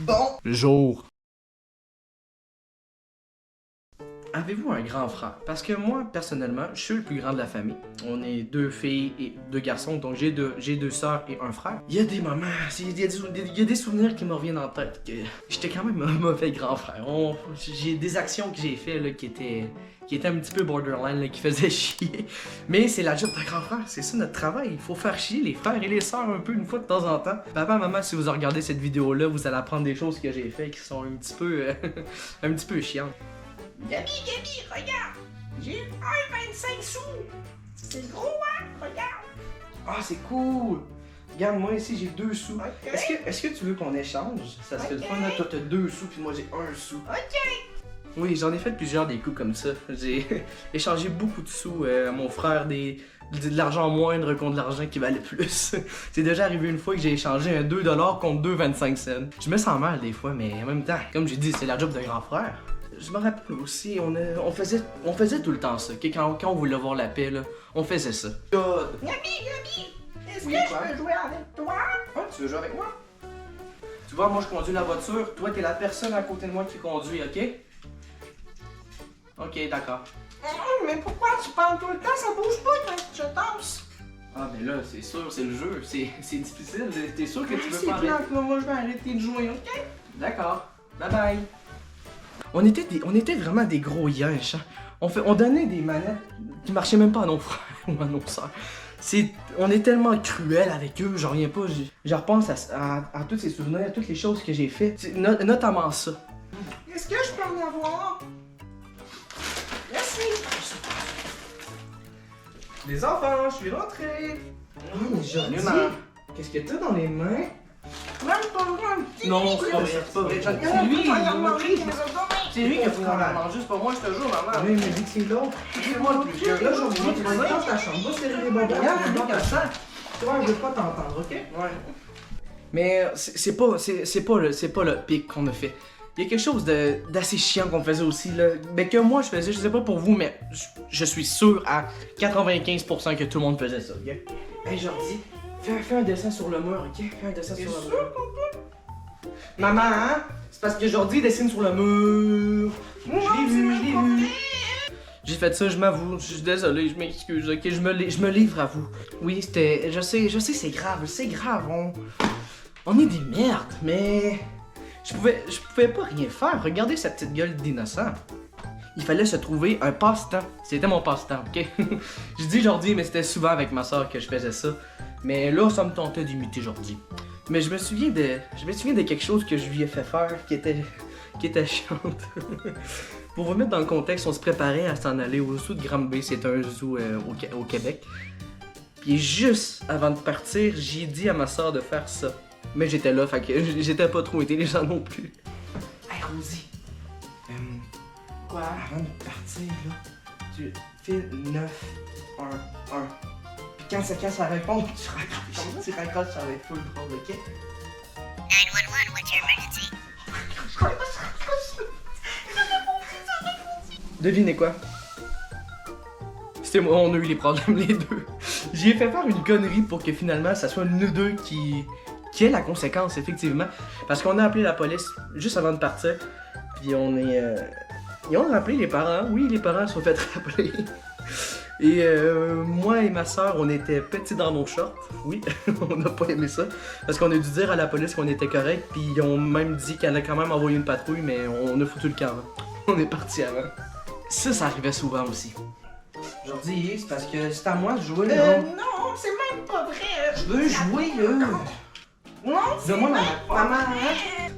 Bonjour. Avez-vous un grand frère? Parce que moi, personnellement, je suis le plus grand de la famille. On est 2 filles et 2 garçons, donc j'ai deux sœurs et un frère. Il y a des moments, il y a des souvenirs qui me reviennent en tête que j'étais quand même un mauvais grand frère. J'ai des actions que j'ai faites là, qui étaient un petit peu borderline, là, qui faisaient chier. Mais c'est la job d'un grand frère, c'est ça notre travail. Il faut faire chier les frères et les sœurs un peu une fois de temps en temps. Papa, maman, si vous regardez cette vidéo-là, vous allez apprendre des choses que j'ai faites qui sont un petit peu, un petit peu chiantes. Gabi, regarde! J'ai eu 1,25 sous! C'est gros, hein? Regarde! Ah, c'est cool! Regarde, moi ici j'ai 2 sous. Ok. Est-ce que tu veux qu'on échange? Ça serait le fun, là. Toi t'as 2 sous, puis moi j'ai 1 sou. Ok! Oui, j'en ai fait plusieurs des coups comme ça. J'ai échangé beaucoup de sous à mon frère, de l'argent moindre contre de l'argent qui valait plus. C'est déjà arrivé une fois que j'ai échangé un 2$ contre 2,25 cents. Je me sens mal des fois, mais en même temps, comme j'ai dit, c'est la job d'un grand frère. Je me rappelle aussi, on faisait tout le temps ça. Quand on voulait voir la paix, là, on faisait ça. Gabi! Est-ce Oui, que quoi? je peux jouer avec toi? Ah, tu veux jouer avec moi? Tu vois, moi je conduis la voiture, toi t'es la personne à côté de moi qui conduit, ok? Ok, d'accord. Mais pourquoi tu parles tout le temps? Ça bouge pas quand je danse! Ah, mais là, c'est sûr, c'est le jeu, c'est difficile, t'es sûr que tu veux C'est pas arrêter? plate, là, moi je vais arrêter de jouer, ok? D'accord, bye bye. On était vraiment des gros yinches, hein? On donnait des manettes qui marchaient même pas à nos frères ou à nos sœurs. On est tellement cruel avec eux, j'en reviens pas. Je repense à tous ces souvenirs, à toutes les choses que j'ai faites, notamment ça. Est-ce que je peux en avoir? Merci! Les enfants, je suis rentré. mais Jordi. Qu'est-ce que t'as dans les mains? Même pas un petit Non, truc. c'est pas vrai. C'est C'est lui qui a pris la manger, c'est pas moi, je te jure, maman. Oui, mais dis que c'est l'autre. C'est moi le plus vieux. Là, je vais Tu vas dans ta chambre, va serrer les bonbons. Regarde, dans ta regarde chambre. ça. Tu vois, je veux pas t'entendre, ok? Ouais. Mais c'est pas le pic qu'on a fait. Il y a quelque chose d'assez chiant qu'on faisait aussi, là. Mais que moi je faisais, je sais pas pour vous, mais je suis sûr à 95% que tout le monde faisait ça, ok? Hey Jordi, fais un dessin sur le mur, ok? Fais un dessin sur le mur. Maman, hein? C'est parce que Jordi dessine sur le mur. Je l'ai vu. J'ai fait ça, je m'avoue, je suis désolé, je m'excuse, ok? Je me livre à vous. Oui, c'était. Je sais, c'est grave, on est des merdes, mais. Je pouvais pas rien faire. Regardez sa petite gueule d'innocent. Il fallait se trouver un passe-temps. C'était mon passe-temps, ok? Je dis Jordi, mais c'était souvent avec ma soeur que je faisais ça. Mais là, ça me tentait d'imiter Jordi. Mais je me souviens de quelque chose que je lui ai fait faire qui était chiante. Pour vous mettre dans le contexte, on se préparait à s'en aller au zoo de Granby. C'est un zoo au Québec. Puis juste avant de partir, j'ai dit à ma soeur de faire ça. Mais j'étais là, fait que j'étais pas trop intelligent non plus. Hey Rosie, Quoi? avant de partir là, tu fais 9, 1, 1. Puis quand ça répond, tu raccroches, ça va être full drôle, ok? 911, what's your emergency? Devinez quoi? C'était moi, on a eu les problèmes les deux. J'ai fait faire une connerie pour que finalement ça soit nous deux qui ait la conséquence, effectivement. Parce qu'on a appelé la police juste avant de partir. Puis ils ont rappelé les parents. Oui, les parents se sont fait rappeler. Et moi et ma soeur, on était petits dans nos shorts. Oui, on n'a pas aimé ça. Parce qu'on a dû dire à la police qu'on était correct. Puis ils ont même dit qu'elle allait quand même envoyer une patrouille, mais on a foutu le camp avant. On est parti avant. Ça arrivait souvent aussi. Aujourd'hui, c'est parce que c'est à moi de jouer, Non, c'est même pas vrai. Je veux jouer, là. Non, c'est Donne-moi même ma pas maman.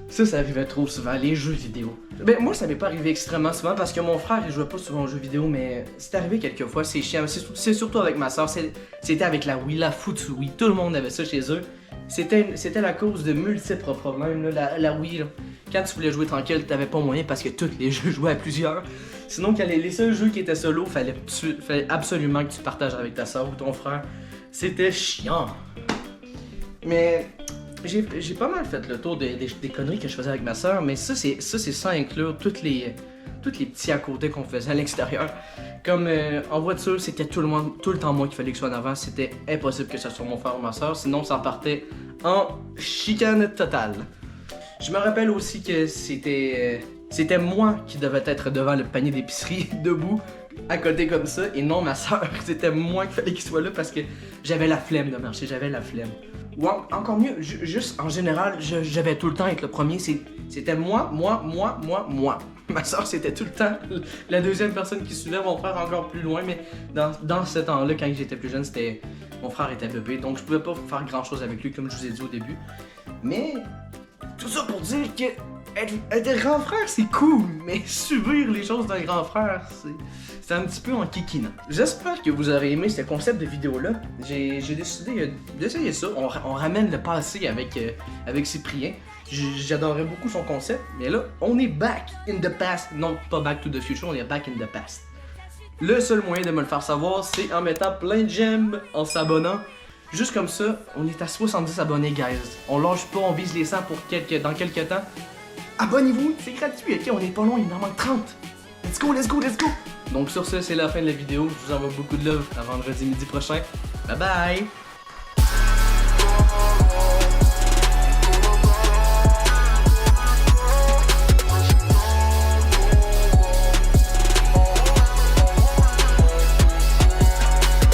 vrai. Ça arrivait trop souvent, les jeux vidéo. Ben, moi, ça m'est pas arrivé extrêmement souvent parce que mon frère, il jouait pas souvent aux jeux vidéo, mais c'est arrivé quelques fois, c'est chiant. C'est surtout avec ma soeur, c'était avec la Wii, la foutue Wii. Tout le monde avait ça chez eux. C'était la cause de multiples problèmes, là, la Wii, là. Quand tu voulais jouer tranquille, t'avais pas moyen parce que tous les jeux jouaient à plusieurs. Sinon, quand les seuls jeux qui étaient solo, fallait absolument que tu partages avec ta soeur ou ton frère. C'était chiant. Mais j'ai pas mal fait le tour des conneries que je faisais avec ma soeur, mais ça c'est sans inclure tous les petits à côté qu'on faisait à l'extérieur. Comme en voiture, c'était tout le temps moi qu'il fallait que je sois en avant. C'était impossible que ce soit mon frère ou ma soeur, sinon ça partait en chicane totale. Je me rappelle aussi que c'était moi qui devais être devant le panier d'épicerie, debout, à côté comme ça, et non ma soeur. C'était moi qu'il fallait qu'il soit là parce que j'avais la flemme de marcher, j'avais la flemme. Ou encore mieux, juste en général, j'avais tout le temps être le premier. C'était moi. Ma soeur, c'était tout le temps la deuxième personne qui suivait mon frère encore plus loin, mais dans ce temps-là, quand j'étais plus jeune, mon frère était bébé, donc je pouvais pas faire grand-chose avec lui, comme je vous ai dit au début. Mais tout ça pour dire que être grand frère, c'est cool, mais subir les choses d'un grand frère, c'est un petit peu en kikinant. J'espère que vous aurez aimé ce concept de vidéo-là. J'ai décidé d'essayer ça. On ramène le passé avec Cyprien. J'adorais beaucoup son concept, mais là, on est back in the past. Non, pas back to the future, on est back in the past. Le seul moyen de me le faire savoir, c'est en mettant plein de j'aime, en s'abonnant. Juste comme ça, on est à 70 abonnés, guys. On lâche pas, on vise les 100 dans quelques temps. Abonnez-vous, c'est gratuit, ok? On est pas loin, il en manque 30. Let's go, let's go, let's go! Donc sur ce, c'est la fin de la vidéo. Je vous envoie beaucoup de love à vendredi midi prochain. Bye bye!